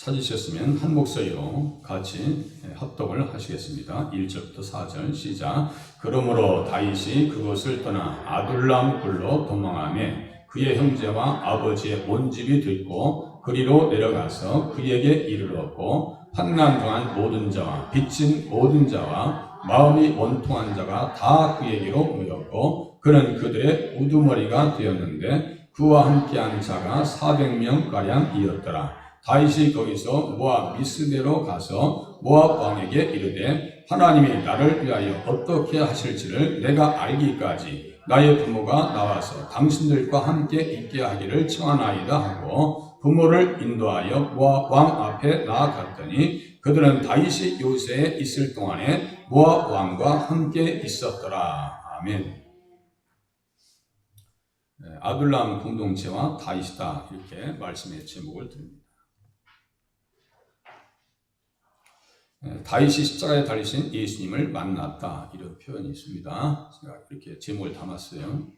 찾으셨으면 한 목소리로 같이 합독을 하시겠습니다. 1절부터 4절 시작. 그러므로 다윗이 그곳을 떠나 아둘람 굴로 도망하며 그의 형제와 아버지의 온 집이 듣고 그리로 내려가서 그에게 이르렀고 환난당한 모든 자와 빚진 모든 자와 마음이 원통한 자가 다 그에게로 모였고 그는 그들의 우두머리가 되었는데 그와 함께한 자가 400명가량이었더라. 다윗이 거기서 모압 미스베로 가서 모압 왕에게 이르되 하나님이 나를 위하여 어떻게 하실지를 내가 알기까지 나의 부모가 나와서 당신들과 함께 있게 하기를 청하나이다 하고 부모를 인도하여 모압 왕 앞에 나아갔더니 그들은 다윗이 요새에 있을 동안에 모압 왕과 함께 있었더라. 아멘. 아둘람 공동체와 다윗이다 이렇게 말씀의 제목을 드립니다. 다윗이 십자가에 달리신 예수님을 만났다 이런 표현이 있습니다. 제가 이렇게 제목을 담았어요.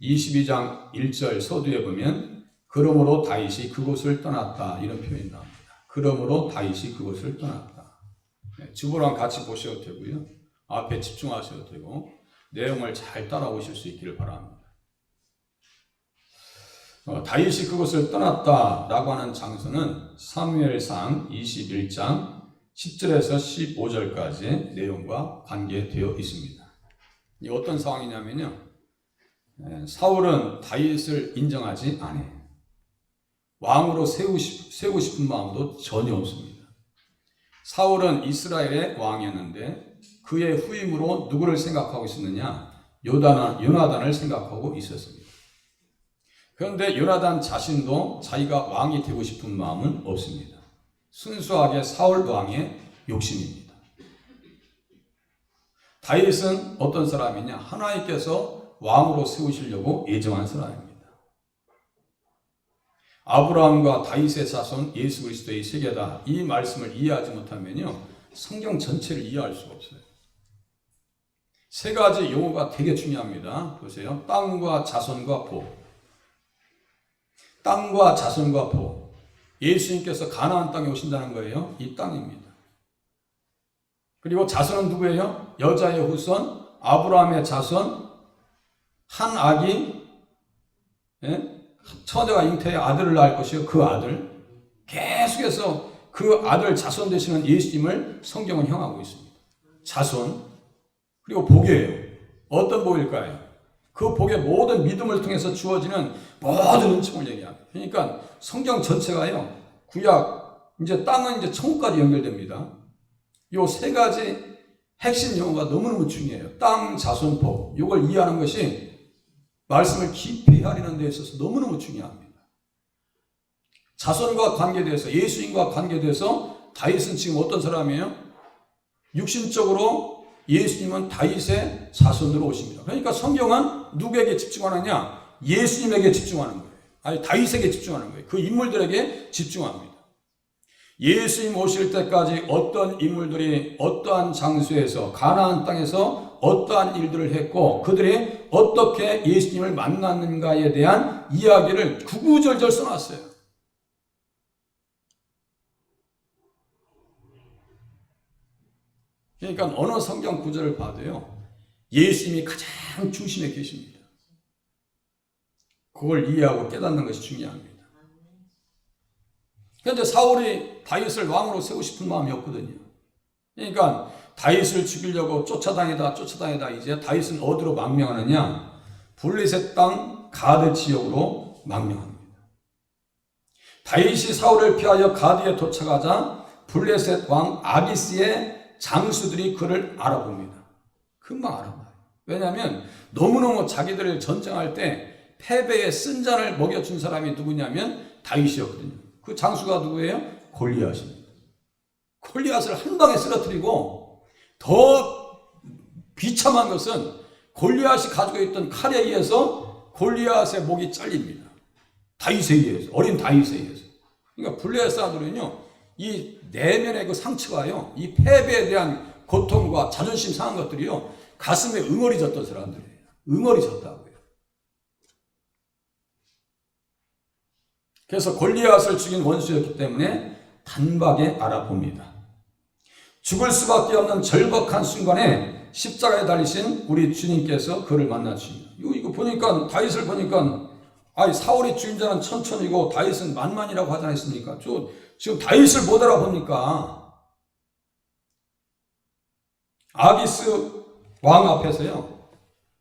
22장 1절 서두에 보면 그러므로 다윗이 그곳을 떠났다 이런 표현이 나옵니다. 그러므로 다윗이 그곳을 떠났다. 주보랑 같이 보셔도 되고요. 앞에 집중하셔도 되고 내용을 잘 따라오실 수 있기를 바랍니다. 다윗이 그곳을 떠났다라고 하는 장소는 사무엘상 21장 10절에서 15절까지의 내용과 관계되어 있습니다. 이 어떤 상황이냐면요. 사울은 다윗을 인정하지 않아요. 왕으로 세우고 싶은 마음도 전혀 없습니다. 사울은 이스라엘의 왕이었는데 그의 후임으로 누구를 생각하고 있었느냐? 요나단을 생각하고 있었습니다. 그런데 요나단 자신도 자기가 왕이 되고 싶은 마음은 없습니다. 순수하게 사울 왕의 욕심입니다. 다윗은 어떤 사람이냐? 하나님께서 왕으로 세우시려고 예정한 사람입니다. 아브라함과 다윗의 자손 예수 그리스도의 세계다. 이 말씀을 이해하지 못하면요, 성경 전체를 이해할 수가 없어요. 세 가지 용어가 되게 중요합니다. 보세요. 땅과 자손과 복. 땅과 자손과 복. 예수님께서 가나안 땅에 오신다는 거예요. 이 땅입니다. 그리고 자손은 누구예요? 여자의 후손, 아브라함의 자손, 한 아기, 처녀가 잉태의 아들을 낳을 것이요. 그 아들. 계속해서 그 아들 자손 되시는 예수님을 성경은 형하고 있습니다. 자손. 그리고 복이에요. 어떤 복일까요? 그 복의 모든 믿음을 통해서 주어지는 모든 은총을 얘기합니다. 그러니까 성경 전체가요, 구약, 이제 땅은 이제 천국까지 연결됩니다. 요 세 가지 핵심 용어가 너무너무 중요해요. 땅, 자손, 복. 요걸 이해하는 것이 말씀을 깊이 헤아리는 데 있어서 너무너무 중요합니다. 자손과 관계돼서, 예수님과 관계돼서 다윗은 지금 어떤 사람이에요? 육신적으로 예수님은 다윗의 자손으로 오십니다. 그러니까 성경은 누구에게 집중하느냐? 예수님에게 집중하는 거예요. 아니, 다윗에게 집중하는 거예요. 그 인물들에게 집중합니다. 예수님 오실 때까지 어떤 인물들이 어떠한 장소에서 가나안 땅에서 어떠한 일들을 했고 그들이 어떻게 예수님을 만났는가에 대한 이야기를 구구절절 써놨어요. 그러니까 어느 성경 구절을 봐도요, 예수님이 가장 중심에 계십니다. 그걸 이해하고 깨닫는 것이 중요합니다. 그런데 사울이 다윗을 왕으로 세우고 싶은 마음이 없거든요. 그러니까 다윗을 죽이려고 쫓아다니다 이제 다윗은 어디로 망명하느냐? 블레셋 땅 가드 지역으로 망명합니다. 다윗이 사울을 피하여 가드에 도착하자 블레셋 왕 아기스의 장수들이 그를 알아봅니다. 금방 알아봐요. 왜냐하면 너무너무 자기들을 전쟁할 때 패배의 쓴잔을 먹여준 사람이 누구냐면 다윗이었거든요. 그 장수가 누구예요? 골리앗입니다. 골리앗을 한 방에 쓰러뜨리고 더 비참한 것은 골리앗이 가지고 있던 칼에 의해서 골리앗의 목이 잘립니다. 다윗에 의해서, 어린 다윗에 의해서. 그러니까 블레셋 사람들은요, 이 내면의 그 상처가요, 이 패배에 대한 고통과 자존심 상한 것들이요, 가슴에 응어리 졌던 사람들이에요. 응어리 졌다고요. 그래서 골리앗을 죽인 원수였기 때문에 단박에 알아봅니다. 죽을 수밖에 없는 절박한 순간에 십자가에 달리신 우리 주님께서 그를 만나 주십니다. 이거 보니까 다윗을 보니까 사울이 죽인 자는 천천이고 다윗은 만만이라고 하지 않았습니까? 지금 다윗을 못 알아봅니까? 아기스 왕 앞에서요,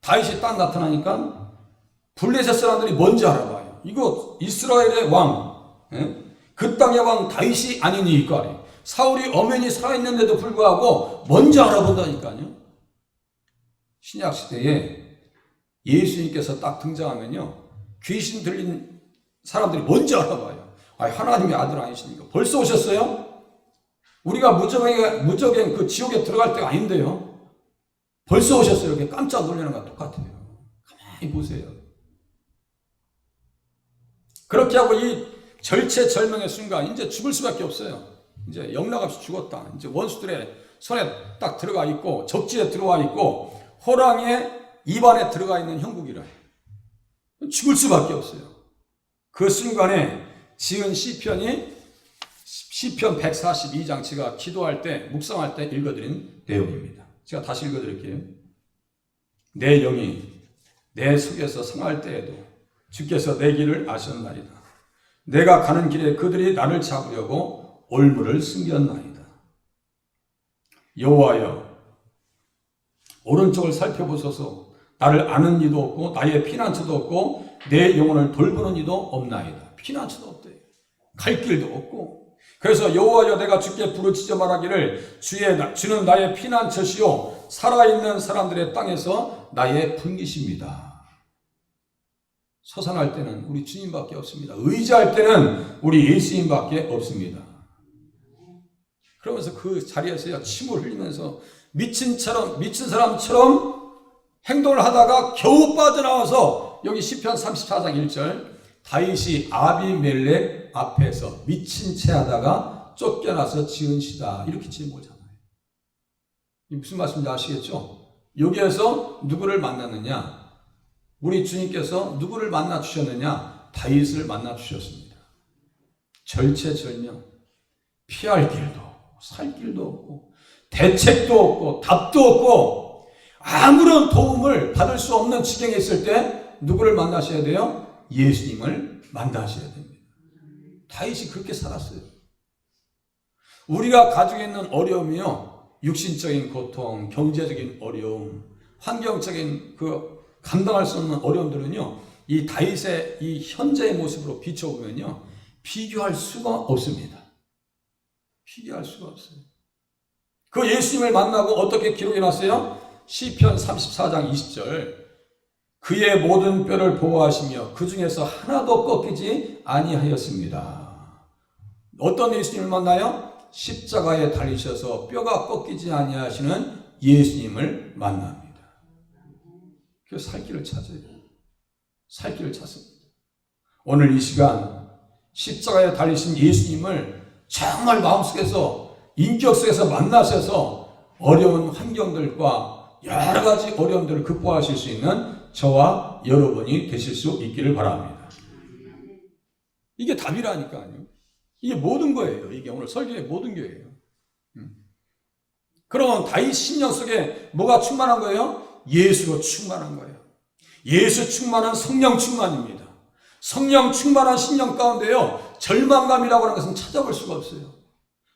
다윗이 딱 나타나니까 블레셋 사람들이 뭔지 알아봐요. 이거 이스라엘의 왕, 그 땅의 왕 다윗이 아니니까. 사울이 엄연히 살아있는데도 불구하고 먼저 알아본다니까요. 신약시대에 예수님께서 딱 등장하면요, 귀신 들린 사람들이 먼저 알아봐요. 하나님의 아들 아니십니까? 벌써 오셨어요? 우리가 무적행 그 지옥에 들어갈 때가 아닌데요. 벌써 오셨어요. 이렇게 깜짝 놀라는 거랑 똑같아요. 가만히 보세요. 그렇게 하고 이 절체절명의 순간 이제 죽을 수밖에 없어요. 이제 영락없이 죽었다. 이제 원수들의 손에 딱 들어가 있고 적지에 들어와 있고 호랑이의 입안에 들어가 있는 형국이라. 죽을 수밖에 없어요. 그 순간에 지은 시편이 시편 142장 제가 기도할 때 묵상할 때 읽어드린 내용입니다. 제가 다시 읽어드릴게요. 내 영이 내 속에서 상할 때에도 주께서 내 길을 아셨나이다. 내가 가는 길에 그들이 나를 잡으려고 올무를 숨겼나이다. 여호와여, 오른쪽을 살펴보소서. 나를 아는 이도 없고 나의 피난처도 없고 내 영혼을 돌보는 이도 없나이다. 피난처도 없대요. 갈 길도 없고. 그래서 여호와여, 내가 주께 부르짖어 말하기를 주는 나의 피난처시요 살아있는 사람들의 땅에서 나의 분깃입니다. 서산할 때는 우리 주님밖에 없습니다. 의지할 때는 우리 예수님밖에 없습니다. 그러면서 그 자리에서 침을 흘리면서 미친 사람처럼 행동을 하다가 겨우 빠져나와서 여기 시편 34장 1절 다윗이 아비멜렉 앞에서 미친 채 하다가 쫓겨나서 지은 시다. 이렇게 제목을 잡아요. 이 무슨 말씀인지 아시겠죠? 여기에서 누구를 만났느냐? 우리 주님께서 누구를 만나 주셨느냐? 다윗을 만나 주셨습니다. 절체절명, 피할 길도 살 길도 없고 대책도 없고 답도 없고 아무런 도움을 받을 수 없는 지경에 있을 때 누구를 만나셔야 돼요? 예수님을 만나셔야 됩니다. 다윗이 그렇게 살았어요. 우리가 가지고 있는 어려움이요, 육신적인 고통, 경제적인 어려움, 환경적인 감당할 수 없는 어려움들은요, 이 다윗의 이 현재의 모습으로 비춰보면요, 비교할 수가 없습니다. 비교할 수가 없어요. 그 예수님을 만나고 어떻게 기록해 놨어요? 시편 34장 20절 그의 모든 뼈를 보호하시며 그 중에서 하나도 꺾이지 아니하였습니다. 어떤 예수님을 만나요? 십자가에 달리셔서 뼈가 꺾이지 아니하시는 예수님을 만납니다. 그래서 살 길을 찾아요. 살 길을 찾습니다. 오늘 이 시간 십자가에 달리신 예수님을 정말 마음속에서 인격 속에서 만나셔서 어려운 환경들과 여러 가지 어려움들을 극복하실 수 있는 저와 여러분이 되실 수 있기를 바랍니다. 이게 답이라니까요. 이게 모든 거예요. 이게 오늘 설교의 모든 거예요. 그럼 다윗 심령 속에 뭐가 충만한 거예요? 예수로 충만한 거예요. 예수 충만한 성령 충만입니다. 성령 충만한 심령 가운데요, 절망감이라고 하는 것은 찾아볼 수가 없어요.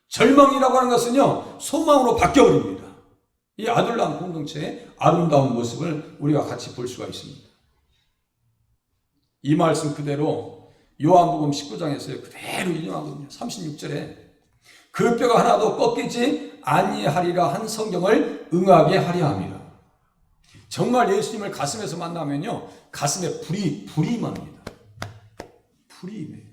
절망이라고 하는 것은요, 소망으로 바뀌어버립니다. 이 아둘람 공동체의 아름다운 모습을 우리가 같이 볼 수가 있습니다. 이 말씀 그대로 요한복음 19장에서 그대로 인용하거든요. 36절에 그 뼈가 하나도 꺾이지 아니하리라 한 성경을 응하게 하려 합니다. 정말 예수님을 가슴에서 만나면요, 가슴에 불이 임합니다. 불이 임해요.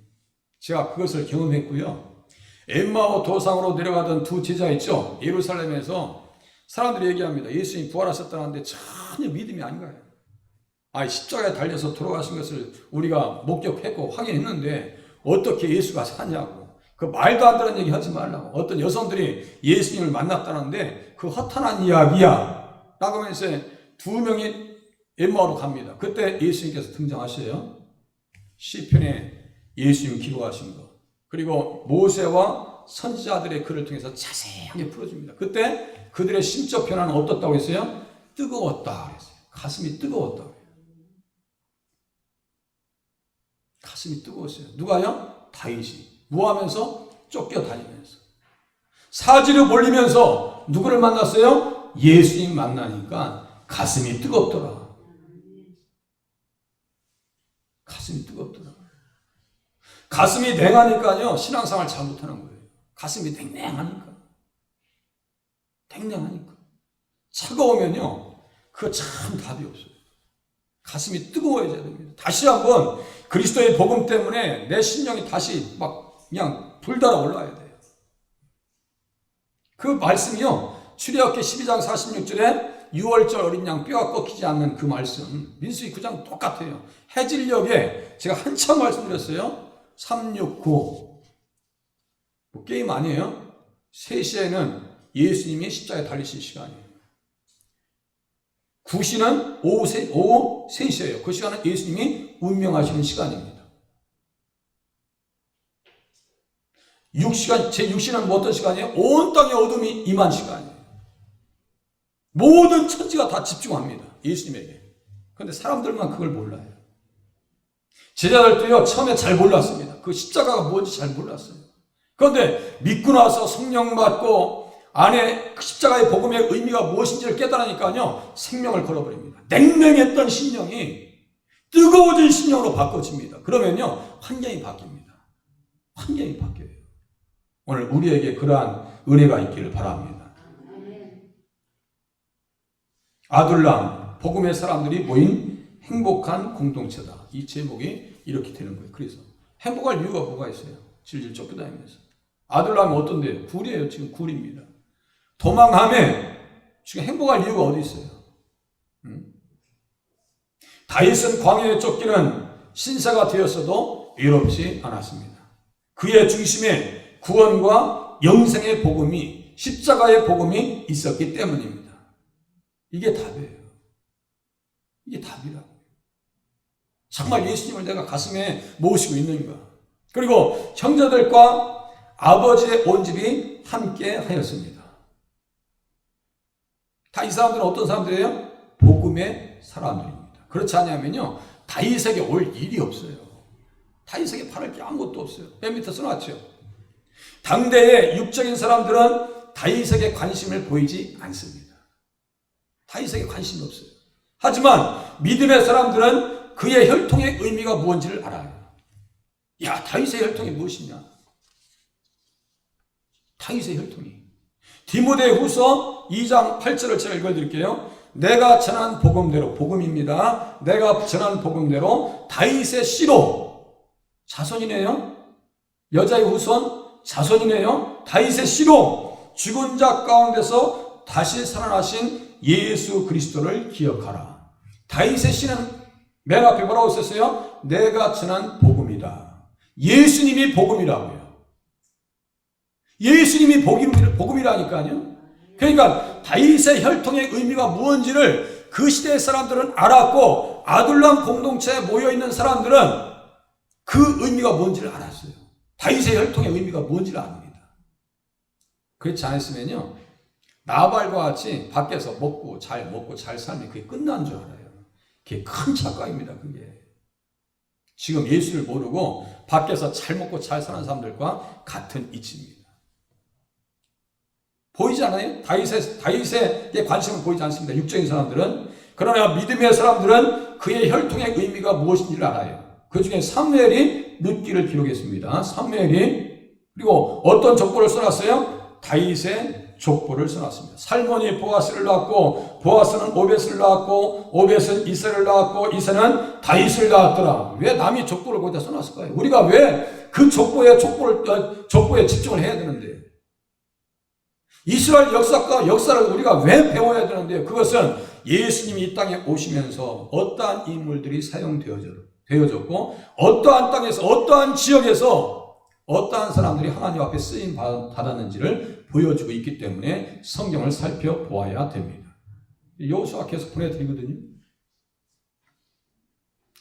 제가 그것을 경험했고요. 엠마오 도상으로 내려가던 두 제자 있죠. 예루살렘에서 사람들이 얘기합니다. 예수님이 부활하셨다는데 전혀 믿음이 안 가요. 십자가에 달려서 돌아가신 것을 우리가 목격했고 확인했는데 어떻게 예수가 사냐고. 그 말도 안 되는 얘기 하지 말라고. 어떤 여성들이 예수님을 만났다는데 그 허탄한 이야기야 라고 하면서 두 명이 엠마오로 갑니다. 그때 예수님께서 등장하셔요. 시편에 예수님 기록하신 것, 그리고 모세와 선지자들의 글을 통해서 자세하게 풀어줍니다. 그때 그들의 심적 변화는 어떻다고 했어요? 뜨거웠다 그랬어요. 가슴이 뜨거웠다. 가슴이 뜨거웠어요. 누가요? 다윗이. 뭐하면서? 쫓겨다니면서. 사지를 몰리면서 누구를 만났어요? 예수님 만나니까 가슴이 뜨겁더라. 가슴이 뜨겁더라. 가슴이 냉하니까요, 신앙생활 잘못하는 거예요. 가슴이 냉랭하니까. 차가우면요, 그거 참 답이 없어요. 가슴이 뜨거워져야 됩니다. 다시 한번 그리스도의 복음 때문에 내 심령이 다시 막 그냥 불달아 올라야 돼요. 그 말씀이요, 출애굽기 12장 46절에 6월절 어린 양 뼈가 꺾이지 않는 그 말씀, 민수기 9장 똑같아요. 해질녘에 제가 한참 말씀드렸어요. 369 뭐 게임 아니에요. 3시에는 예수님이 십자가에 달리신 시간이에요. 9시는 오후 3시예요. 그 시간은 예수님이 운명하시는 시간입니다. 6시간, 제6시는 어떤 시간이에요? 온 땅에 어둠이 임한 시간이에요. 모든 천지가 다 집중합니다. 예수님에게. 그런데 사람들만 그걸 몰라요. 제자들도요, 처음에 잘 몰랐습니다. 그 십자가가 뭔지 잘 몰랐어요. 그런데 믿고 나서 성령 받고 안에 그 십자가의 복음의 의미가 무엇인지를 깨달으니까요, 생명을 걸어버립니다. 냉랭했던 심령이 뜨거워진 심령으로 바꿔집니다. 그러면요, 환경이 바뀝니다. 환경이 바뀌어요. 오늘 우리에게 그러한 은혜가 있기를 바랍니다. 아둘람, 복음의 사람들이 모인 행복한 공동체다. 이 제목이 이렇게 되는 거예요. 그래서 행복할 이유가 뭐가 있어요? 질질 쫓겨다니면서. 아둘람이 어떤데요? 굴이에요. 지금 굴입니다. 도망함에 지금 행복할 이유가 어디 있어요? 다윗은 광야에 쫓기는 신사가 되었어도 외롭지 않았습니다. 그의 중심에 구원과 영생의 복음이, 십자가의 복음이 있었기 때문입니다. 이게 답이에요. 이게 답이라고. 정말 예수님을 내가 가슴에 모시고 있는가. 그리고 형제들과 아버지의 온 집이 함께 하였습니다. 다 이 사람들은 어떤 사람들이에요? 복음의 사람들입니다. 그렇지 않냐면요, 다윗에게 올 일이 없어요. 다윗에게 바랄 게 아무것도 없어요. 맨 밑에 써놨죠. 당대의 육적인 사람들은 다윗에게 관심을 보이지 않습니다. 다윗에게 관심이 없어요. 하지만 믿음의 사람들은 그의 혈통의 의미가 무엇인지를 알아요. 야, 다윗의 혈통이 무엇이냐? 다윗의 혈통이. 디모데후서 2장 8절을 제가 읽어드릴게요. 내가 전한 복음대로, 복음입니다. 내가 전한 복음대로 다윗의 씨로, 자손이네요. 여자의 후손, 자손이네요. 다윗의 씨로 죽은 자 가운데서 다시 살아나신 예수 그리스도를 기억하라. 다윗의 씨는 맨 앞에 뭐라고 썼어요? 내가 전한 복음이다. 예수님이 복음이라고요. 예수님이 복음이라니까요. 그러니까 다윗의 혈통의 의미가 무엇인지를 그 시대의 사람들은 알았고, 아둘람 공동체에 모여있는 사람들은 그 의미가 뭔지를 알았어요. 다윗의 혈통의 의미가 뭔지를 압니다. 그렇지 않았으면요, 나발과 같이 밖에서 먹고 잘 살면 그게 끝난 줄 알아요. 그게 큰 착각입니다. 그게 지금 예수를 모르고 밖에서 잘 먹고 잘 사는 사람들과 같은 이치입니다. 보이지 않아요? 다윗의 관심은 보이지 않습니다. 육적인 사람들은. 그러나 믿음의 사람들은 그의 혈통의 의미가 무엇인지를 알아요. 그 중에 사무엘이 룻기를 기록했습니다. 사무엘이, 그리고 어떤 족보를 써놨어요? 다윗의 족보를 써놨습니다. 살몬이 보아스를 낳았고, 보아스는 오벳을 낳았고, 오벳은 이새를 낳았고, 이새는 다윗을 낳았더라. 왜 남이 족보를 거기다 써놨을까요? 우리가 왜 그 족보에 집중을 해야 되는데? 이스라엘 역사를 우리가 왜 배워야 되는데요? 그것은 예수님이 이 땅에 오시면서 어떠한 인물들이 사용되어졌고, 어떠한 땅에서, 어떠한 지역에서 어떠한 사람들이 하나님 앞에 쓰임 받았는지를 보여주고 있기 때문에 성경을 살펴보아야 됩니다. 여호수아 계속 보내드리거든요.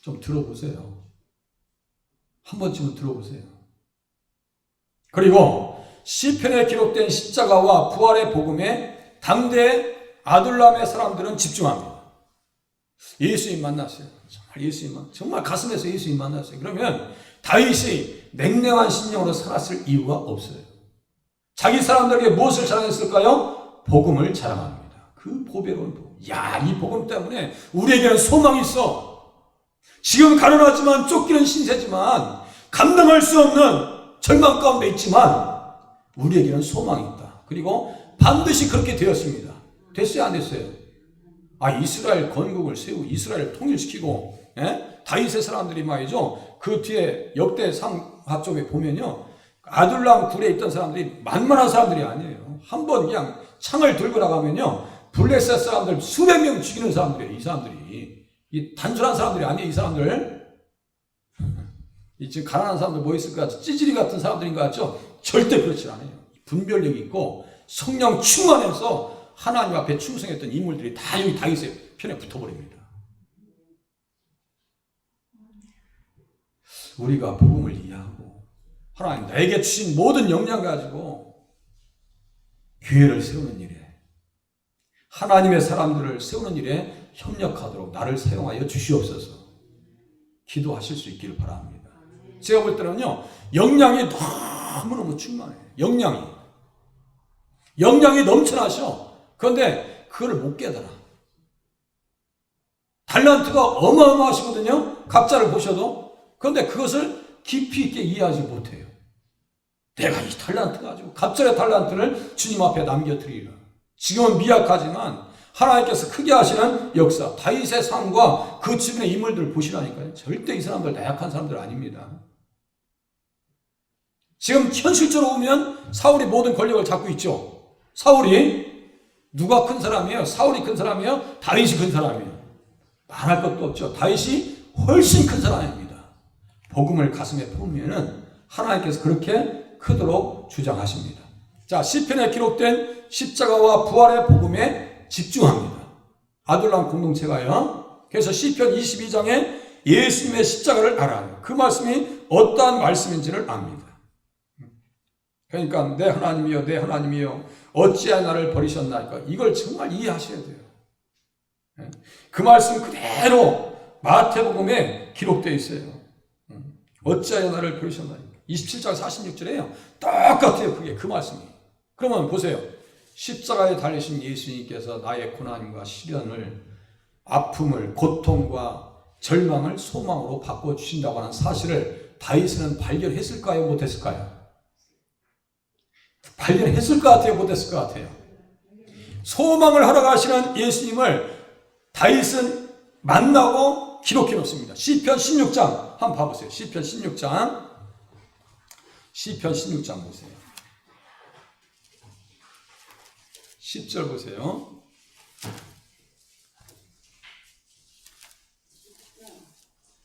좀 들어보세요. 한 번쯤은 들어보세요. 그리고 시편에 기록된 십자가와 부활의 복음에 당대 아둘람의 사람들은 집중합니다. 예수님 만났어요. 정말 가슴에서 예수님 만났어요. 그러면 다윗이 냉랭한 심령으로 살았을 이유가 없어요. 자기 사람들에게 무엇을 자랑했을까요? 복음을 자랑합니다. 그 보배로운 복음. 이 복음 때문에 우리에게는 소망이 있어. 지금 가난하지만 쫓기는 신세지만 감당할 수 없는 절망 가운데 있지만 우리에게는 소망이 있다. 그리고 반드시 그렇게 되었습니다. 됐어요, 안 됐어요? 이스라엘 건국을 세우고 이스라엘을 통일시키고, 다윗의 사람들이 말이죠. 그 뒤에 역대상하 쪽에 보면요. 아둘람 굴에 있던 사람들이 만만한 사람들이 아니에요. 한번 그냥 창을 들고 나가면요. 블레셋 사람들 수백 명 죽이는 사람들이에요. 이 사람들이. 이 단순한 사람들이 아니에요. 이 사람들. 지금 가난한 사람들 뭐 있을 것 같죠? 찌질이 같은 사람들인 것 같죠? 절대 그렇지 않아요. 분별력이 있고 성령 충만해서 하나님 앞에 충성했던 인물들이 다 여기 다윗의 편에 붙어버립니다. 우리가 복음을 이해하고 하나님 나에게 주신 모든 역량 가지고 교회를 세우는 일에 하나님의 사람들을 세우는 일에 협력하도록 나를 사용하여 주시옵소서. 기도하실 수 있기를 바랍니다. 제가 볼 때는요, 역량이 너무너무 충만해요. 역량이 넘쳐나셔. 그런데 그걸 못 깨달아. 달란트가 어마어마하시거든요. 각자를 보셔도. 그런데 그것을 깊이 있게 이해하지 못해요. 내가 이 달란트 가지고 갑절의 달란트를 주님 앞에 남겨드리라. 지금은 미약하지만 하나님께서 크게 하시는 역사, 다윗의 삶과 그 주변의 인물들을 보시라니까요. 절대 이 사람들 나약한 사람들 아닙니다. 지금 현실적으로 보면 사울이 모든 권력을 잡고 있죠. 사울이 누가 큰 사람이에요? 사울이 큰 사람이에요? 다윗이 큰 사람이에요? 말할 것도 없죠. 다윗이 훨씬 큰 사람입니다. 복음을 가슴에 품으면은 하나님께서 그렇게 크도록 주장하십니다. 자, 시편에 기록된 십자가와 부활의 복음에 집중합니다. 아둘람 공동체가요. 그래서 시편 22장에 예수님의 십자가를 알아요. 그 말씀이 어떠한 말씀인지를 압니다. 그러니까 내 하나님이여 내 하나님이여 어찌하여 나를 버리셨나이까. 이걸 정말 이해하셔야 돼요. 그 말씀 그대로 마태복음에 기록되어 있어요. 어찌하여 나를 버리셨나이까. 27장 46절에요. 똑같아요. 그게 그 말씀이. 그러면 보세요. 십자가에 달리신 예수님께서 나의 고난과 시련을, 아픔을, 고통과 절망을 소망으로 바꿔주신다고 하는 사실을 다윗은 발견했을까요? 못했을까요? 발견했을 것 같아요? 못했을 것 같아요? 소망을 하러 가시는 예수님을 다윗은 만나고 기록해 놓습니다. 시편 16장 한번 봐보세요. 시편 16장 보세요. 10절 보세요.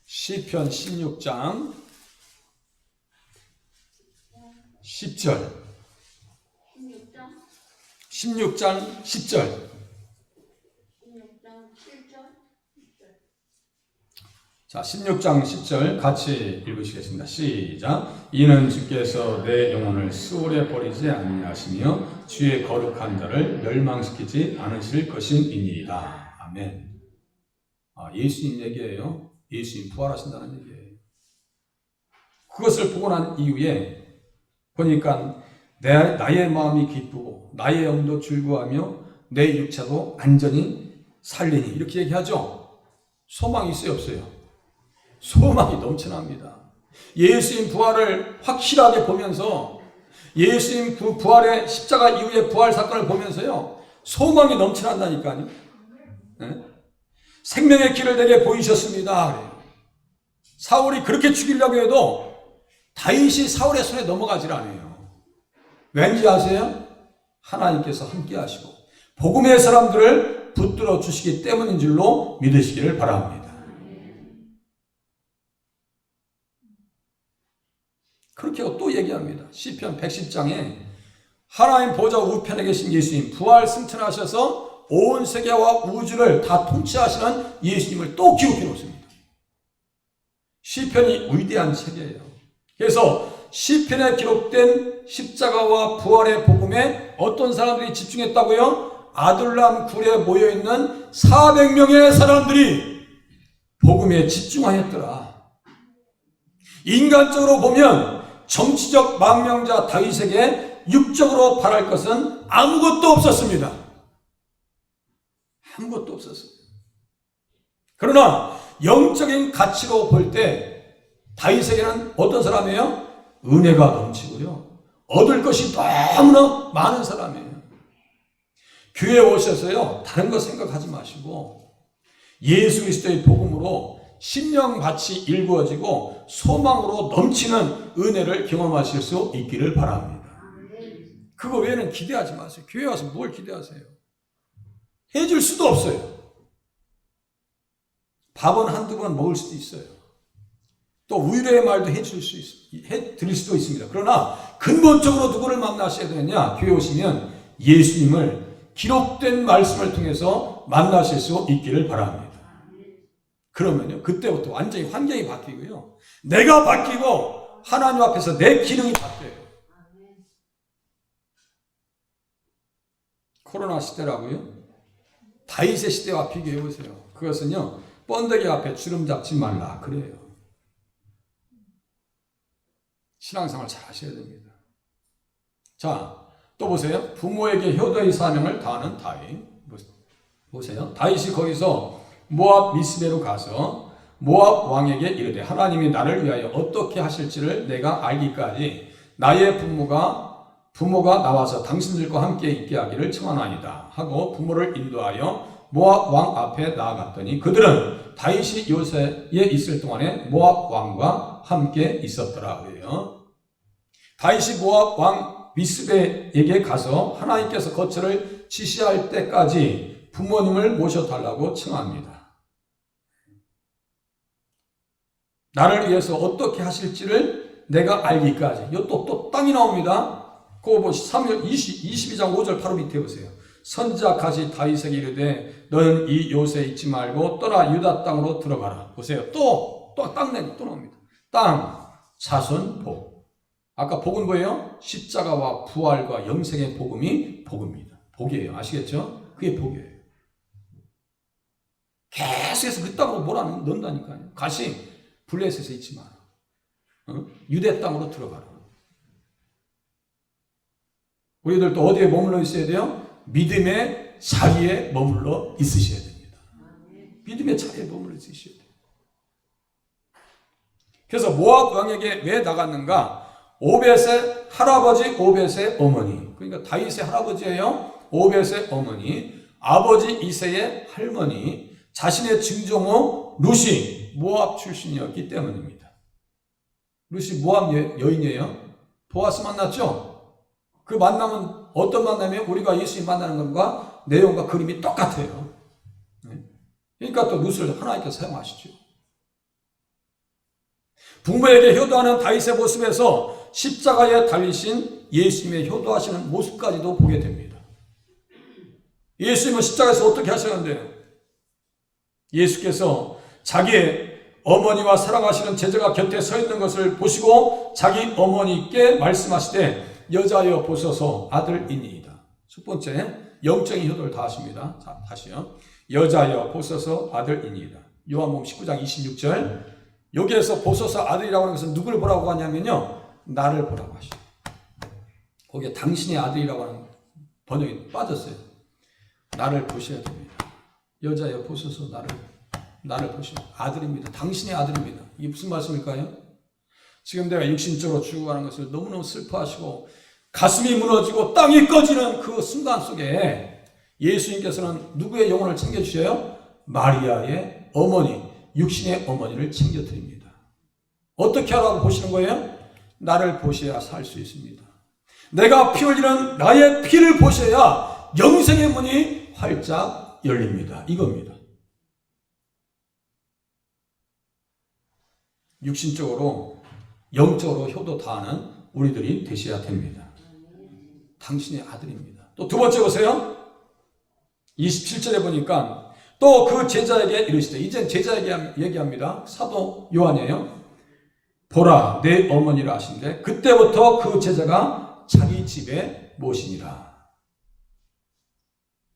시편 16장 10절 16장 10절 자, 16장 10절 같이 읽으시겠습니다. 시작. 이는 주께서 내 영혼을 수월에 버리지 아니하시며 주의 거룩한 자를 멸망시키지 않으실 것임이니이다. 아멘. 예수님 얘기예요. 예수님 부활하신다는 얘기예요. 그것을 보고 난 이후에 보니까 나의 마음이 기쁘고 나의 영도 즐거워하며 내 육체도 안전히 살리니 이렇게 얘기하죠. 소망이 있어요, 없어요? 소망이 넘쳐납니다. 예수님 부활을 확실하게 보면서 예수님 그 부활의 십자가 이후의 부활 사건을 보면서요. 소망이 넘쳐난다니까요. 네? 생명의 길을 내게 보이셨습니다. 그래요. 사울이 그렇게 죽이려고 해도 다윗이 사울의 손에 넘어가질 않아요. 왠지 아세요? 하나님께서 함께 하시고 복음의 사람들을 붙들어 주시기 때문인 줄로 믿으시기를 바랍니다. 그렇게 또 얘기합니다. 시편 110장에 하나님 보좌 우편에 계신 예수님 부활 승천하셔서 온 세계와 우주를 다 통치하시는 예수님을 또 기록해 놓습니다. 시편이 위대한 책이에요. 그래서 시편에 기록된 십자가와 부활의 복음에 어떤 사람들이 집중했다고요? 아둘람 굴에 모여있는 400명의 사람들이 복음에 집중하였더라. 인간적으로 보면 정치적 망명자 다윗에게 육적으로 바랄 것은 아무것도 없었습니다. 아무것도 없었어요. 그러나 영적인 가치로 볼 때 다윗에게는 어떤 사람이에요? 은혜가 넘치고요. 얻을 것이 너무나 많은 사람이에요. 교회에 오셔서요, 다른 거 생각하지 마시고 예수 그리스도의 복음으로 심령밭이 일구어지고 소망으로 넘치는 은혜를 경험하실 수 있기를 바랍니다. 그거 외에는 기대하지 마세요. 교회 와서 뭘 기대하세요? 해줄 수도 없어요. 밥은 한두 번 먹을 수도 있어요. 또 위로의 말도 해드릴 수도 있습니다. 그러나 근본적으로 누구를 만나셔야 되느냐? 교회 오시면 예수님을 기록된 말씀을 통해서 만나실 수 있기를 바랍니다. 그러면요, 그때부터 완전히 환경이 바뀌고요. 내가 바뀌고 하나님 앞에서 내 기능이 바뀌어요. 코로나 시대라고요? 다윗의 시대와 비교해 보세요. 그것은요, 번데기 앞에 주름 잡지 말라 그래요. 신앙생활 잘 하셔야 됩니다. 자, 또 보세요. 부모에게 효도의 사명을 다하는 다윗. 보세요. 다윗이 거기서 모압 미스베로 가서 모압 왕에게 이르되 하나님이 나를 위하여 어떻게 하실지를 내가 알기까지 나의 부모가 나와서 당신들과 함께 있게 하기를 청하나이다 하고 부모를 인도하여 모압 왕 앞에 나아갔더니 그들은 다윗이 요새에 있을 동안에 모압 왕과 함께 있었더라 그래요. 다윗이 모압 왕 미스베에게 가서 하나님께서 거처를 지시할 때까지 부모님을 모셔달라고 청합니다. 나를 위해서 어떻게 하실지를 내가 알기까지. 또 땅이 나옵니다. 그거 보시 3절 22장 5절 바로 밑에 보세요. 선지자 가시 다윗에게 이르되 너는 이 요새에 있지 말고 떠나 유다 땅으로 들어가라. 보세요. 또 나옵니다. 땅, 자손, 복. 아까 복은 뭐예요? 십자가와 부활과 영생의 복음이 복입니다. 복이에요. 아시겠죠? 그게 복이에요. 계속해서 그 땅으로 몰아넣는다니까요. 가시 블레셋에 있지 마라. 유대 땅으로 들어가라. 우리들도 어디에 머물러 있어야 돼요? 믿음의 자리에 머물러 있으셔야 됩니다. 믿음의 자리에 머물러 있으셔야 돼요. 그래서 모압 왕에게 왜 나갔는가? 오벳의 할아버지 오벳의 어머니, 그러니까 다윗의 할아버지예요. 오벳의 어머니, 아버지 이새의 할머니, 자신의 증조모 룻이 모압 출신이었기 때문입니다. 룻이 모압 여인이에요. 보아스 만났죠? 그 만남은 어떤 만남이에요? 우리가 예수님 만나는 것과 내용과 그림이 똑같아요. 그러니까 또 룻을 하나님께서 사용하시죠. 부모에게 효도하는 다윗의 모습에서 십자가에 달리신 예수님의 효도하시는 모습까지도 보게 됩니다. 예수님은 십자가에서 어떻게 하셨는데요? 예수께서 자기의 어머니와 사랑하시는 제자가 곁에 서 있는 것을 보시고 자기 어머니께 말씀하시되 여자여 보소서 아들이니이다. 첫 번째, 영적인 효도를 다하십니다. 자, 다시요. 여자여 보소서 아들이니이다. 요한복음 19장 26절. 여기에서 보소서 아들이라고 하는 것은 누구를 보라고 하냐면요, 나를 보라고 하시죠. 거기에 당신의 아들이라고 하는 번역이 빠졌어요. 나를 보셔야 됩니다. 여자여 보소서 나를 보시오. 아들입니다. 당신의 아들입니다. 이게 무슨 말씀일까요? 지금 내가 육신적으로 죽어가는 것을 너무너무 슬퍼하시고 가슴이 무너지고 땅이 꺼지는 그 순간 속에 예수님께서는 누구의 영혼을 챙겨주셔요? 마리아의 어머니, 육신의 어머니를 챙겨드립니다. 어떻게 하라고 보시는 거예요? 나를 보셔야 살 수 있습니다. 내가 피 흘리는 나의 피를 보셔야 영생의 문이 활짝 열립니다. 이겁니다. 육신적으로 영적으로 효도 다하는 우리들이 되셔야 됩니다. 당신의 아들입니다. 또 두 번째 보세요. 27절에 보니까 또 그 제자에게 이르시되, 이젠 제자에게 얘기합니다. 사도 요한이에요. 보라 내 어머니라 하신데 그때부터 그 제자가 자기 집에 모시니라.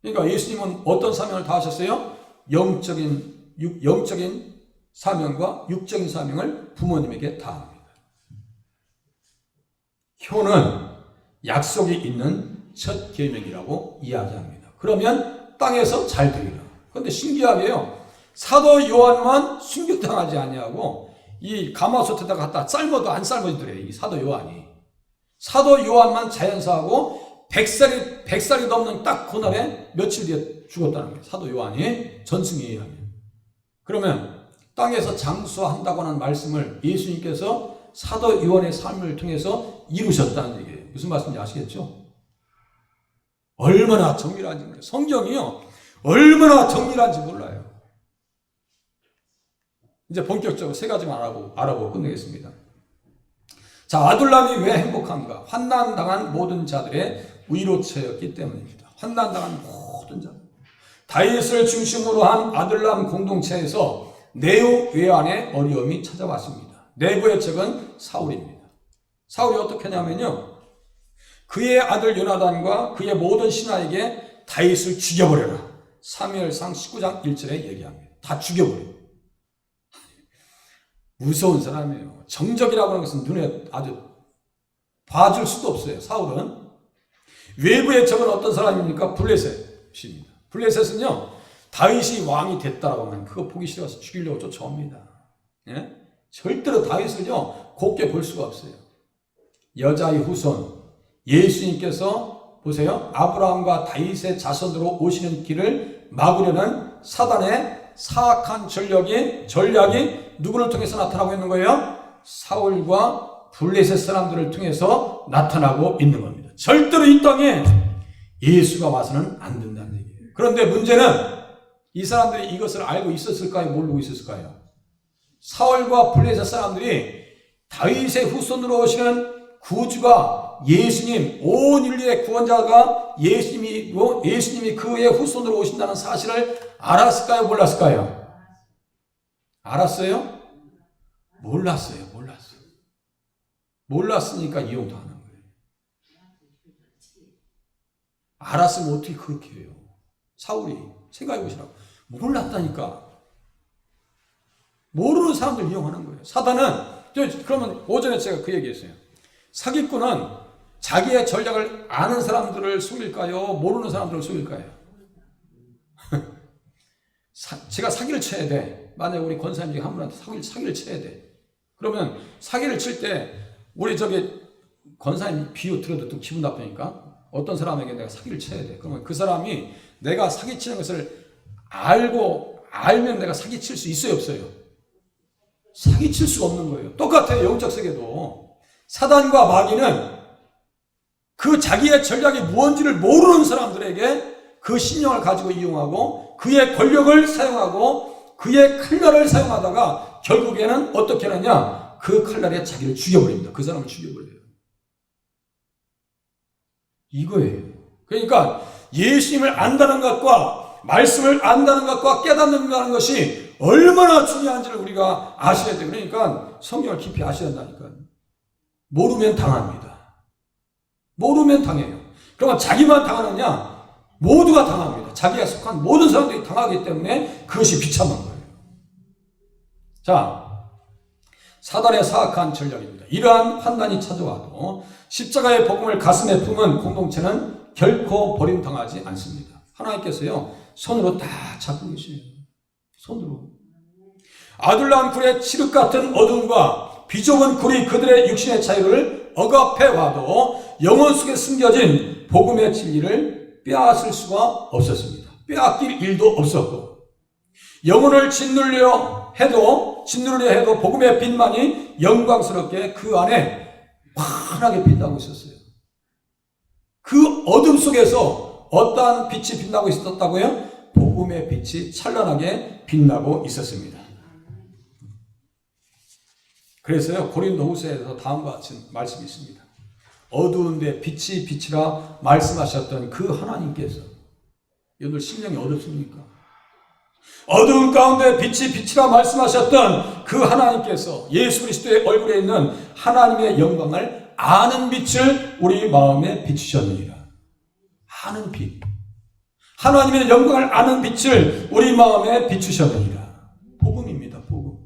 그러니까 예수님은 어떤 사명을 다 하셨어요? 영적인 사명과 육적인 사명을 부모님에게 다 합니다. 효는 약속이 있는 첫 계명이라고 이야기합니다. 그러면 땅에서 잘 되리라. 그런데 신기하게요. 사도 요한만 순교당하지 아니하고 이 가마솥에다가 갖다 삶아도 안 삶아지더래요. 이 사도 요한이. 사도 요한만 자연사하고 100살이 넘는 딱 그날에 며칠 뒤에 죽었다는 거예요. 사도 요한이 전승에 의하면. 그러면 땅에서 장수한다고 하는 말씀을 예수님께서 사도 요한의 삶을 통해서 이루셨다는 얘기예요. 무슨 말씀인지 아시겠죠? 얼마나 정밀한지 몰라요. 성경이요. 얼마나 정밀한지 몰라요. 이제 본격적으로 세 가지만 알아보고 끝내겠습니다. 자, 아둘람이 왜 행복한가? 환난당한 모든 자들의 위로처였기 때문입니다. 환난당한 모든 자들. 다윗을 중심으로 한 아둘람 공동체에서 내유 외환의 어려움이 찾아왔습니다. 내부의 적은 사울입니다. 사울이 어떻게 하냐면요. 그의 아들 요나단과 그의 모든 신하에게 다윗을 죽여버려라. 사무엘상 19장 1절에 얘기합니다. 다 죽여버려요. 무서운 사람이에요. 정적이라고 하는 것은 눈에 아주 봐줄 수도 없어요. 사울은. 외부의 적은 어떤 사람입니까? 블레셋입니다. 블레셋은요. 다윗이 왕이 됐다라고 하면 그거 보기 싫어서 죽이려고 쫓아옵니다. 예? 절대로 다윗을요. 곱게 볼 수가 없어요. 여자의 후손 예수님께서 보세요. 아브라함과 다윗의 자손으로 오시는 길을 막으려는 사단의 사악한 전략이 누구를 통해서 나타나고 있는 거예요? 사울과 블레셋 사람들을 통해서 나타나고 있는 겁니다. 절대로 이 땅에 예수가 와서는 안 된다는 얘기예요. 그런데 문제는 이 사람들이 이것을 알고 있었을까요? 모르고 있었을까요? 사울과 블레셋 사람들이 다윗의 후손으로 오시는 구주가 예수님, 온 인류의 구원자가 예수님이 그의 후손으로 오신다는 사실을 알았을까요? 몰랐을까요? 알았어요? 몰랐어요. 몰랐으니까 이용당하는 거예요. 알았으면 어떻게 그렇게 해요? 사울이 생각해 보시라고. 몰랐다니까. 모르는 사람들 이용하는 거예요. 사단은 그러면 오전에 제가 그 얘기했어요. 사기꾼은 자기의 전략을 아는 사람들을 속일까요? 모르는 사람들을 속일까요? 제가 사기를 쳐야 돼. 만약에 우리 권사님 중에 한 분한테 사기를 쳐야 돼. 그러면 사기를 칠 때 우리 권사님 비유 들어도 또 기분 나쁘니까 어떤 사람에게 내가 사기를 쳐야 돼. 그러면 그 사람이 내가 사기 치는 것을 알면 내가 사기 칠 수 있어요, 없어요? 사기 칠 수가 없는 거예요. 똑같아요. 영적 세계도. 사단과 마귀는 그 자기의 전략이 무언지를 모르는 사람들에게 그 신령을 가지고 이용하고 그의 권력을 사용하고 그의 칼날을 사용하다가 결국에는 어떻게 하느냐? 그 칼날에 자기를 죽여버립니다. 그 사람을 죽여버려요. 이거예요. 그러니까 예수님을 안다는 것과 말씀을 안다는 것과 깨닫는다는 것이 얼마나 중요한지를 우리가 아셔야 돼요. 그러니까 성경을 깊이 아셔야 한다니까요. 모르면 당합니다. 모르면 당해요. 그러면 자기만 당하느냐? 모두가 당합니다. 자기가 속한 모든 사람들이 당하기 때문에 그것이 비참한 거예요. 자, 사단의 사악한 전략입니다. 이러한 환난이 찾아와도 십자가의 복음을 가슴에 품은 공동체는 결코 버림당하지 않습니다. 하나님께서요, 손으로 다 잡고 계세요. 손으로. 아둘람 굴의 칠흑 같은 어둠과 비좁은 굴이 그들의 육신의 자유를 억압해와도 영혼 속에 숨겨진 복음의 진리를 빼앗을 수가 없었습니다. 빼앗길 일도 없었고, 영혼을 짓누르려 해도 복음의 빛만이 영광스럽게 그 안에 환하게 빛나고 있었어요. 그 어둠 속에서 어떠한 빛이 빛나고 있었다고요? 복음의 빛이 찬란하게 빛나고 있었습니다. 그래서요, 고린도후서에서 다음과 같은 말씀이 있습니다. 어두운데 빛이 빛이라 말씀하셨던 그 하나님께서, 여러분 심령이 어둡습니까? 어두운 가운데 빛이 빛이라 말씀하셨던 그 하나님께서 예수 그리스도의 얼굴에 있는 하나님의 영광을 아는 빛을 우리 마음에 비추셨느니라. 아는 빛. 하나님의 영광을 아는 빛을 우리 마음에 비추셨느니라. 복음입니다. 복음.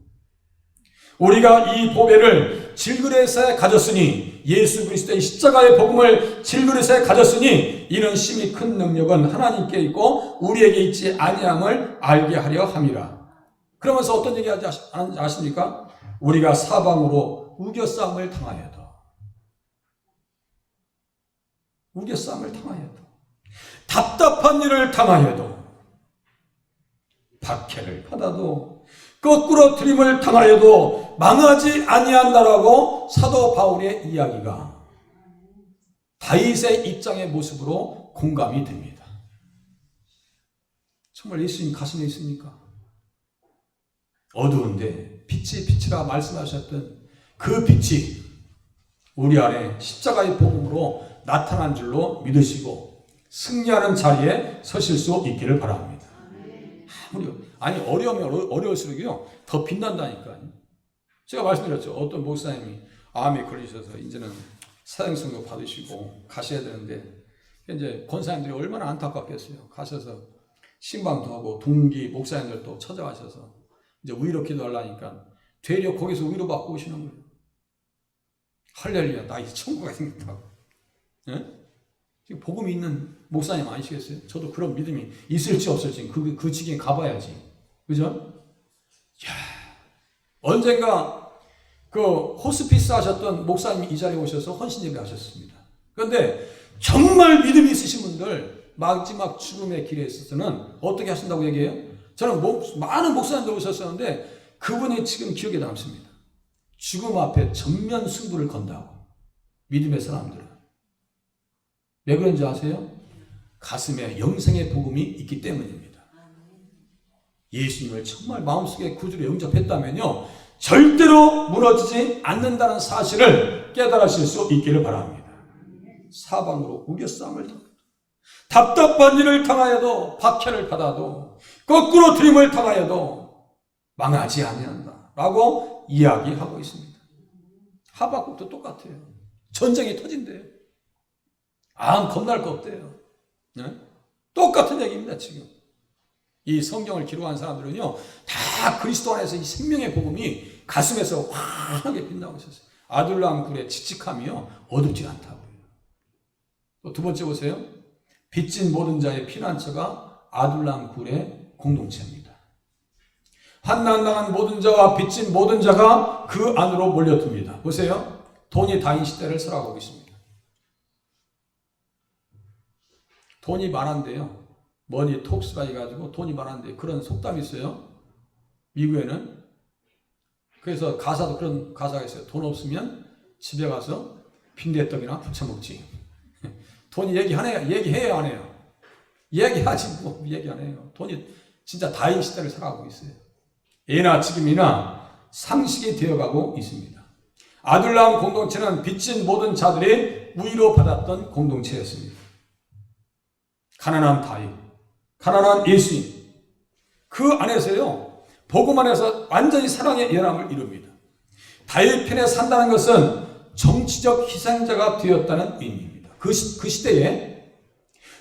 우리가 이 보배를 질그릇에 가졌으니, 예수 그리스도의 십자가의 복음을 질그릇에 가졌으니 이는 심히 큰 능력은 하나님께 있고 우리에게 있지 아니함을 알게 하려 함이라. 그러면서 어떤 얘기 하지 아십니까? 우리가 사방으로 우겨싸움을 당하여도, 우겨싸움을 당하여도, 답답한 일을 당하여도, 박해를 받아도, 거꾸로 들임을 당하여도 망하지 아니한다라고 사도 바울의 이야기가 다윗의 입장의 모습으로 공감이 됩니다. 정말 예수님 가슴에 있습니까? 어두운데 빛이 빛이라 말씀하셨던 그 빛이 우리 안에 십자가의 복음으로 나타난 줄로 믿으시고 승리하는 자리에 서실 수 있기를 바랍니다. 아니 어려우면 어려울수록요 더 빛난다니까요. 제가 말씀드렸죠. 어떤 목사님이 암에 걸리셔서 이제는 사형선고 받으시고 가셔야 되는데 이제 권사님들이 얼마나 안타깝겠어요. 가셔서 신방도 하고 동기 목사님들도 찾아가셔서 이제 위로 기도하려니까 되려 거기서 위로받고 오시는 거예요. 할렐루야, 나 이제 천국에 생겼다고. 예? 지금 복음이 있는 목사님 아니시겠어요? 저도 그런 믿음이 있을지 없을지 그 지경에 가봐야지. 그죠? 야, 언젠가 그 호스피스 하셨던 목사님이 이 자리에 오셔서 헌신 예배 하셨습니다. 그런데 정말 믿음이 있으신 분들 마지막 죽음의 길에 있어서는 어떻게 하신다고 얘기해요? 저는 많은 목사님들 오셨었는데 그분이 지금 기억에 남습니다. 죽음 앞에 전면 승부를 건다고. 믿음의 사람들은. 왜 그런지 아세요? 가슴에 영생의 복음이 있기 때문입니다. 예수님을 정말 마음속에 구주로 영접했다면요 절대로 무너지지 않는다는 사실을 깨달으실 수 있기를 바랍니다. 사방으로 우겨싸움을 당하여도, 답답한 일을 당하여도, 박해를 받아도, 거꾸로 들임을 당하여도 망하지 아니한다 라고 이야기하고 있습니다. 하박국도 똑같아요. 전쟁이 터진대요. 겁날 거 없대요. 네? 똑같은 얘기입니다. 지금 이 성경을 기록한 사람들은요 다 그리스도 안에서 이 생명의 복음이 가슴에서 환하게 빛나고 있었어요. 아둘람 굴의 칙칙함이요 어둡지 않다고요. 또 두 번째 보세요. 빚진 모든 자의 피난처가 아둘람 굴의 공동체입니다. 환난당한 모든 자와 빚진 모든 자가 그 안으로 몰려듭니다. 보세요. 돈이 다인 시대를 살아가고 있습니다. 돈이 많은데요. 머니 톡스가 해가지고 돈이 많은데 그런 속담이 있어요. 미국에는. 그래서 가사도 그런 가사가 있어요. 돈 없으면 집에 가서 빈대떡이나 부쳐 먹지. 돈이 얘기해요, 안 해요? 얘기하지, 뭐, 얘기 안 해요. 돈이 진짜 다인 시대를 살아가고 있어요. 예나 지금이나 상식이 되어가고 있습니다. 아둘람 공동체는 빚진 모든 자들이 우위로 받았던 공동체였습니다. 가난한 다윗, 가난한 예수님, 그 안에서요 복음 안에서 완전히 사랑의 연합을 이룹니다. 다윗 편에 산다는 것은 정치적 희생자가 되었다는 의미입니다. 그 시대에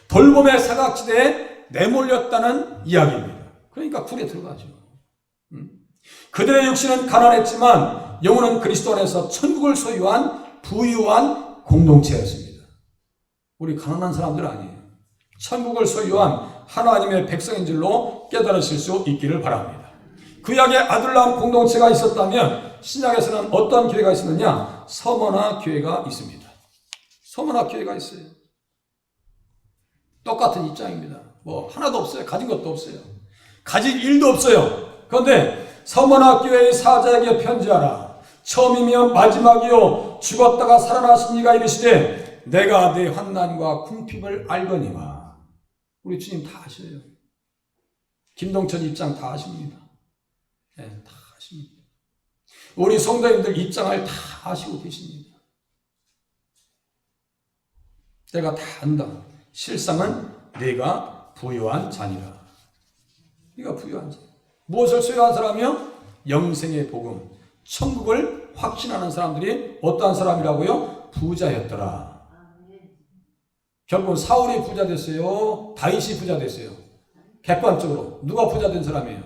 돌봄의 사각지대에 내몰렸다는 이야기입니다. 그러니까 굴에 들어가죠. 그들의 육신은 가난했지만 영혼은 그리스도 안에서 천국을 소유한 부유한 공동체였습니다. 우리 가난한 사람들 아니에요. 천국을 소유한 하나님의 백성인 줄로 깨달으실 수 있기를 바랍니다. 구약에 아둘람 공동체가 있었다면 신약에서는 어떤 교회가 있었느냐? 서머나 교회가 있습니다. 서머나 교회가 있어요. 똑같은 입장입니다. 뭐 하나도 없어요. 가진 것도 없어요. 가질 일도 없어요. 그런데 서머나 교회의 사자에게 편지하라. 처음이며 마지막이요 죽었다가 살아나신 이가 이르시되 내가 내 환난과 궁핍을 알거니와. 우리 주님 다 아셔요. 김동천 입장 다 아십니다. 네, 다 아십니다. 우리 성도님들 입장을 다 아시고 계십니다. 내가 다 안다. 실상은 내가 부유한 자니라. 네가 부유한 자. 무엇을 소유한 사람이요? 영생의 복음, 천국을 확신하는 사람들이 어떠한 사람이라고요? 부자였더라. 결국은 사울이 부자 됐어요? 다윗이 부자 됐어요? 객관적으로 누가 부자 된 사람이에요?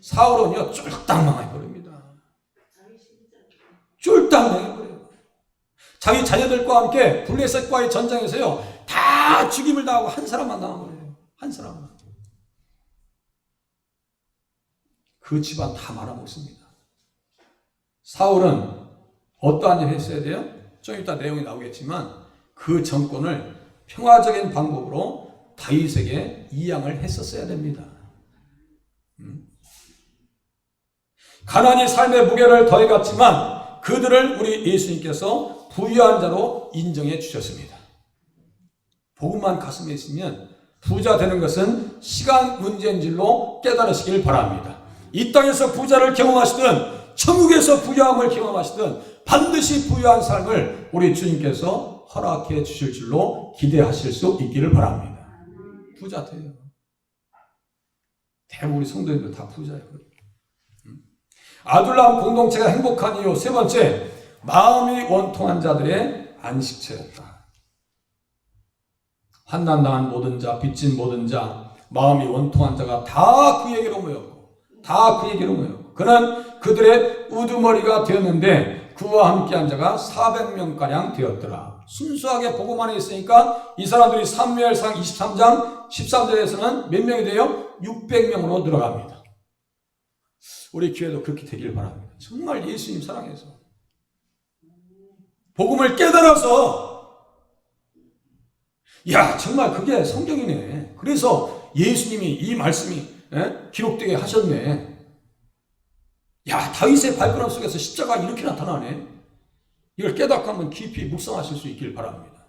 사울은요 쫄딱 망해버립니다. 쫄딱 망해버려요. 자기 자녀들과 함께 블레셋과의 전장에서요 다 죽임을 당하고 한 사람만 남아버려요. 한 사람만. 그 집안 다 말아먹습니다. 사울은 어떠한 일을 했어야 돼요? 좀 이따 내용이 나오겠지만 그 정권을 평화적인 방법으로 다윗에게 이양을 했었어야 됩니다. 가난이 삶의 무게를 더해갔지만 그들을 우리 예수님께서 부유한 자로 인정해 주셨습니다. 복음만 가슴에 있으면 부자 되는 것은 시간 문제인 줄로 깨달으시길 바랍니다. 이 땅에서 부자를 경험하시든 천국에서 부유함을 경험하시든 반드시 부유한 삶을 우리 주님께서 허락해 주실 줄로 기대하실 수 있기를 바랍니다. 부자 돼요. 대부분 우리 성도님들 다 부자예요. 아둘람 공동체가 행복한 이유 세 번째, 마음이 원통한 자들의 안식처였다. 환난당한 모든 자, 빚진 모든 자, 마음이 원통한 자가 다 그에게로 모였고 다 그에게로 모였고 그는 그들의 우두머리가 되었는데 그와 함께한 자가 400명가량 되었더라. 순수하게 복음 안에 있으니까 이 사람들이 사무엘상 23장 13절에서는 몇 명이 돼요? 600명으로 늘어갑니다. 우리 교회도 그렇게 되길 바랍니다. 정말 예수님 사랑해서 복음을 깨달아서 야 정말 그게 성경이네. 그래서 예수님이 이 말씀이 기록되게 하셨네. 야 다윗의 발걸음 속에서 십자가 이렇게 나타나네. 이걸 깨닫고 한번 깊이 묵상하실 수 있길 바랍니다.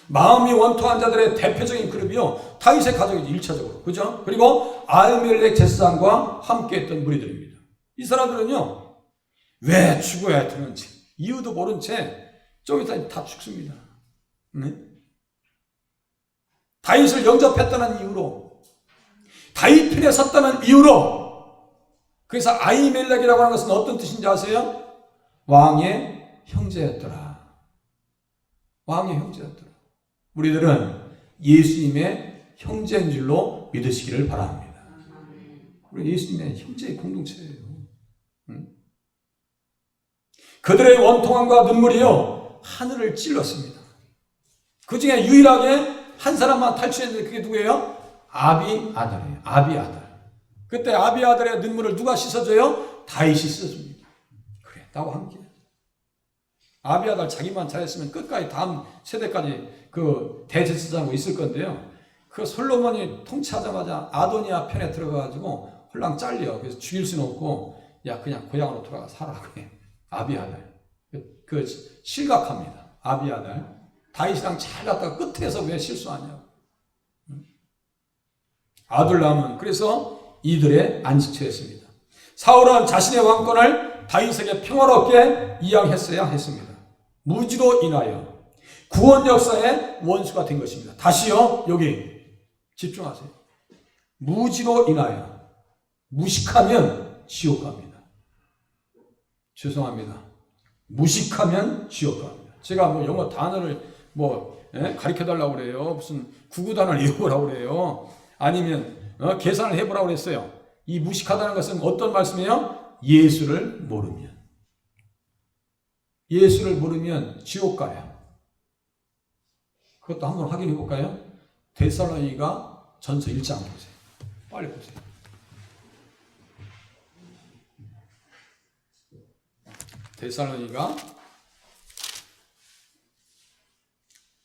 마음이 원통한 자들의 대표적인 그룹이요 다윗의 가족이죠. 1차적으로 그죠? 그리고 아히멜렉 제사장과 함께했던 무리들입니다. 이 사람들은요 왜 죽어야 되는지 이유도 모른 채 좀 이따 다 죽습니다. 네? 다윗을 영접했다는 이유로 다윗 편에 섰다는 이유로 그래서 아히멜렉이라고 하는 것은 어떤 뜻인지 아세요? 왕의 형제였더라. 왕의 형제였더라. 우리들은 예수님의 형제인 줄로 믿으시기를 바랍니다. 우리 예수님의 형제의 공동체예요. 그들의 원통함과 눈물이요 하늘을 찔렀습니다. 그 중에 유일하게 한 사람만 탈출했는데 그게 누구예요? 아비아달이에요. 아비아달. 그때 아비아달의 눈물을 누가 씻어줘요? 다윗이 씻어줍니다. 그래, 나와 함께. 아비아달 자기만 잘했으면 끝까지 다음 세대까지 그 대제사장으로 있을 건데요. 그 솔로몬이 통치하자마자 아도니아 편에 들어가가지고 홀랑 잘려. 그래서 죽일 수는 없고 야 그냥 고향으로 돌아가 살아. 아비아달. 그 실각합니다. 아비아달. 다윗이랑 잘 갔다가 끝에서 왜 실수하냐고. 아둘람은 그래서 이들의 안식처였습니다. 사울은 자신의 왕권을 다윗에게 평화롭게 이양했어야 했습니다. 무지로 인하여 구원 역사의 원수가 된 것입니다. 다시요 여기 집중하세요. 무지로 인하여 무식하면 지옥 갑니다. 죄송합니다. 무식하면 지옥 갑니다. 제가 뭐 영어 단어를 가르쳐달라고 그래요. 무슨 구구단을 외우라고 그래요. 아니면 계산을 해보라고 그랬어요. 이 무식하다는 것은 어떤 말씀이에요? 예수를 모르면. 예수를 모르면 지옥 가요. 그것도 한번 확인해 볼까요? 데살로니가 전서 1장 보세요. 빨리 보세요. 데살로니가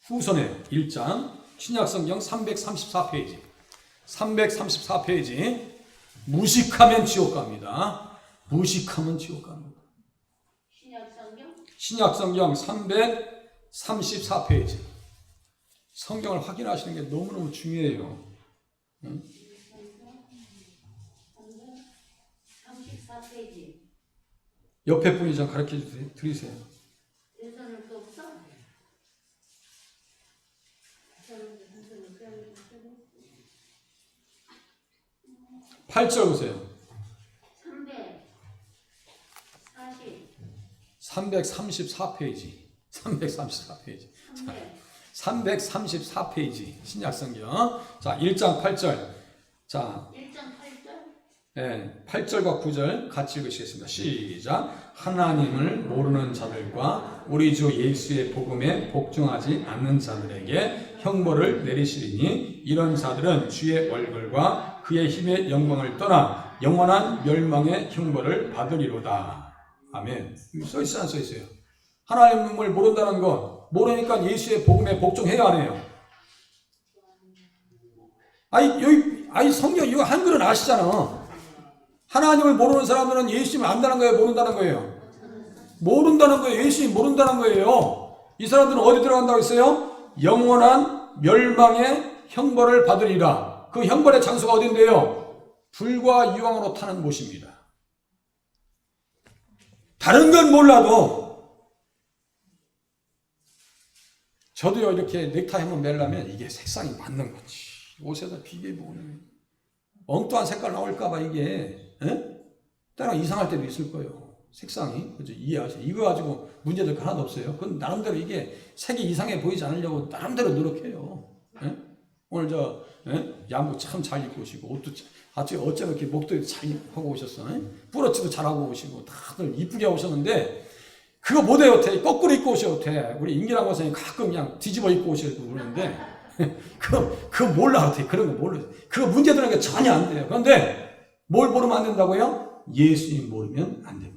후서의 1장 신약성경 334페이지 334페이지 무식하면 지옥 갑니다. 무식하면 지옥 갑니다. 신약성경 334페이지 성경을 확인하시는 게 너무너무 중요해요. 응? 34페이지. 옆에 분이 좀 가르쳐 드리세요. 대선을 또 없어? 8절 보세요. 334페이지. 334페이지. 334페이지. 신약성경. 자, 1장 8절. 자, 1장 8절? 네, 8절과 9절 같이 읽으시겠습니다. 시작. 하나님을 모르는 자들과 우리 주 예수의 복음에 복종하지 않는 자들에게 형벌을 내리시리니 이런 자들은 주의 얼굴과 그의 힘의 영광을 떠나 영원한 멸망의 형벌을 받으리로다. 아멘. 써있어요, 안 써있어요? 하나님을 모른다는 건 모르니까 예수의 복음에 복종해야 하네요. 아니 성경 이거 한글은 아시잖아. 하나님을 모르는 사람들은 예수님을 안다는 거예요, 모른다는 거예요? 모른다는 거예요. 예수님 모른다는 거예요. 이 사람들은 어디 들어간다고 했어요? 영원한 멸망의 형벌을 받으리라. 그 형벌의 장소가 어딘데요? 불과 유황으로 타는 못입니다. 다른 건 몰라도 저도요 이렇게 넥타이 한번 매려면 이게 색상이 맞는 거지. 옷에다 비교해보면 엉뚱한 색깔 나올까봐 이게 때랑 이상할 때도 있을 거예요. 색상이. 그죠? 이해하세요? 이거 가지고 문제될 거 하나도 없어요. 그건 나름대로 이게 색이 이상해 보이지 않으려고 나름대로 노력해요. 오늘 양복 참 잘 입고 오시고 옷도 아주 어째 이렇게 목도리 잘 하고 오셨어. 뿌러치도 잘 하고 오시고 다들 이쁘게 오셨는데 그거 못해요. 거꾸로 입고 오셔도 돼. 우리 임기랑 선생님 가끔 그냥 뒤집어 입고 오시고 그러는데 그거 몰라. 어떻게 그런 거 몰라. 그거 문제 되는 게 전혀 안 돼요. 그런데 뭘 모르면 안 된다고요? 예수님 모르면 안 됩니다.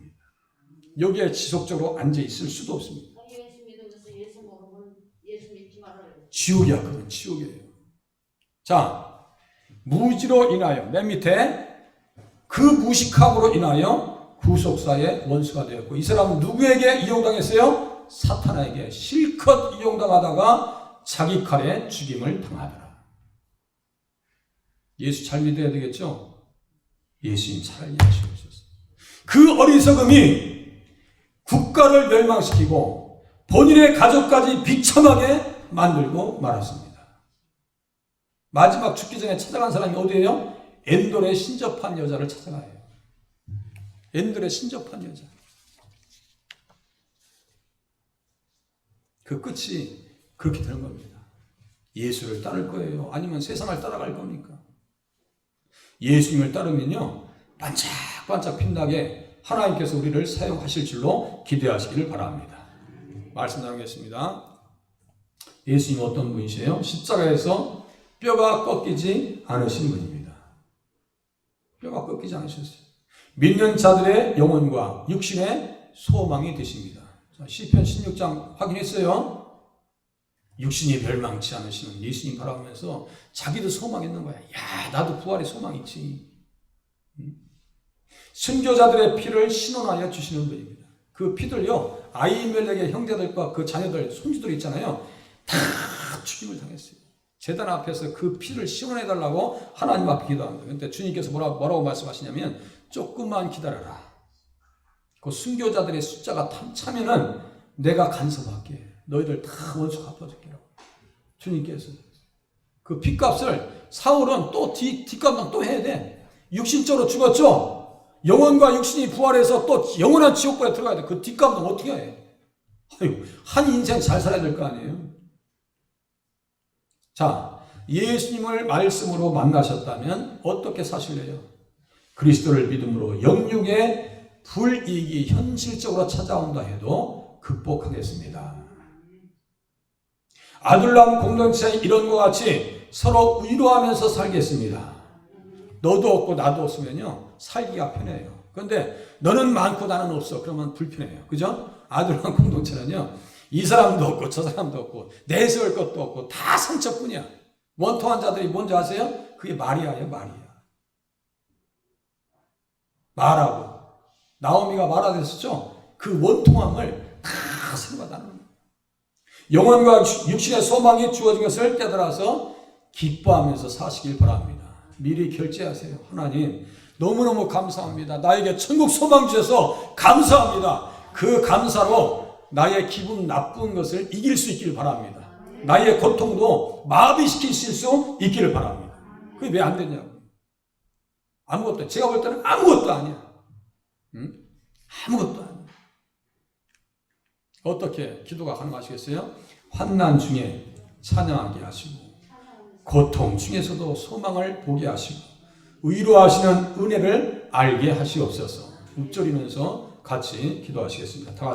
여기에 지속적으로 앉아 있을 수도 없습니다. 예수 믿으면서 예수 모르면 예수 믿지 말아요. 지옥이야. 그건 지옥이에요. 자, 무지로 인하여 맨 밑에 그 무식함으로 인하여 구속사의 원수가 되었고 이 사람은 누구에게 이용당했어요? 사탄에게 실컷 이용당하다가 자기 칼에 죽임을 당하더라. 예수 잘 믿어야 되겠죠? 예수님 잘 이해하시옵소서. 그 어리석음이 국가를 멸망시키고 본인의 가족까지 비참하게 만들고 말았습니다. 마지막 죽기 전에 찾아간 사람이 어디예요? 엔돌에 신접한 여자를 찾아가요. 엔돌에 신접한 여자. 그 끝이 그렇게 되는 겁니다. 예수를 따를 거예요? 아니면 세상을 따라갈 겁니까? 예수님을 따르면요, 반짝반짝 빛나게 하나님께서 우리를 사용하실 줄로 기대하시기를 바랍니다. 말씀 나누겠습니다. 예수님 어떤 분이세요? 십자가에서 뼈가 꺾이지 않으신 분입니다. 뼈가 꺾이지 않으셨어요. 믿는 자들의 영혼과 육신의 소망이 되십니다. 자, 시편 16장 확인했어요. 육신이 멸망치 않으시는 예수님 바라보면서 자기도 소망했는 거야. 야, 나도 부활의 소망 있지. 순교자들의 피를 신원하여 주시는 분입니다. 그 피들요, 아히멜렉의 형제들과 그 자녀들, 손주들 있잖아요. 다 죽임을 당했어요. 제단 앞에서 그 피를 시원해달라고 하나님 앞에 기도합니다. 그런데 주님께서 뭐라고 말씀하시냐면 조금만 기다려라. 그 순교자들의 숫자가 차면은 내가 간섭할게. 너희들 다 원수 갚아줄게. 주님께서 그 핏값을 사울은 또 뒷감당 또 해야 돼. 육신적으로 죽었죠. 영혼과 육신이 부활해서 또 영원한 지옥불에 들어가야 돼. 그 뒷감당 어떻게 해? 아유, 한 인생 잘 살아야 될 거 아니에요. 자, 예수님을 말씀으로 만나셨다면 어떻게 사실래요? 그리스도를 믿음으로 영육의 불이익이 현실적으로 찾아온다 해도 극복하겠습니다. 아둘람 공동체의 이런과 같이 서로 위로하면서 살겠습니다. 너도 없고 나도 없으면요 살기가 편해요. 그런데 너는 많고 나는 없어 그러면 불편해요. 그죠? 아둘람 공동체는요 이 사람도 없고 저 사람도 없고 내세울 것도 없고 다 상처뿐이야. 원통한 자들이 뭔지 아세요? 그게 마리아예요. 마라고 나오미가 마라 됐었죠? 그 원통함을 다 서로가 나누는 거예요. 영혼과 육신의 소망이 주어진 것을 깨달아서 기뻐하면서 사시길 바랍니다. 미리 결제하세요. 하나님 너무너무 감사합니다. 나에게 천국 소망 주셔서 감사합니다. 그 감사로 나의 기분 나쁜 것을 이길 수 있기를 바랍니다. 나의 고통도 마비시킬 수 있기를 바랍니다. 그게 왜 안 되냐고. 아무것도, 제가 볼 때는 아무것도 아니야. 응? 아무것도 아니야. 어떻게 기도가 가능하시겠어요? 환난 중에 찬양하게 하시고, 고통 중에서도 소망을 보게 하시고, 위로하시는 은혜를 알게 하시옵소서. 읊조리면서 같이 기도하시겠습니다. 다 같이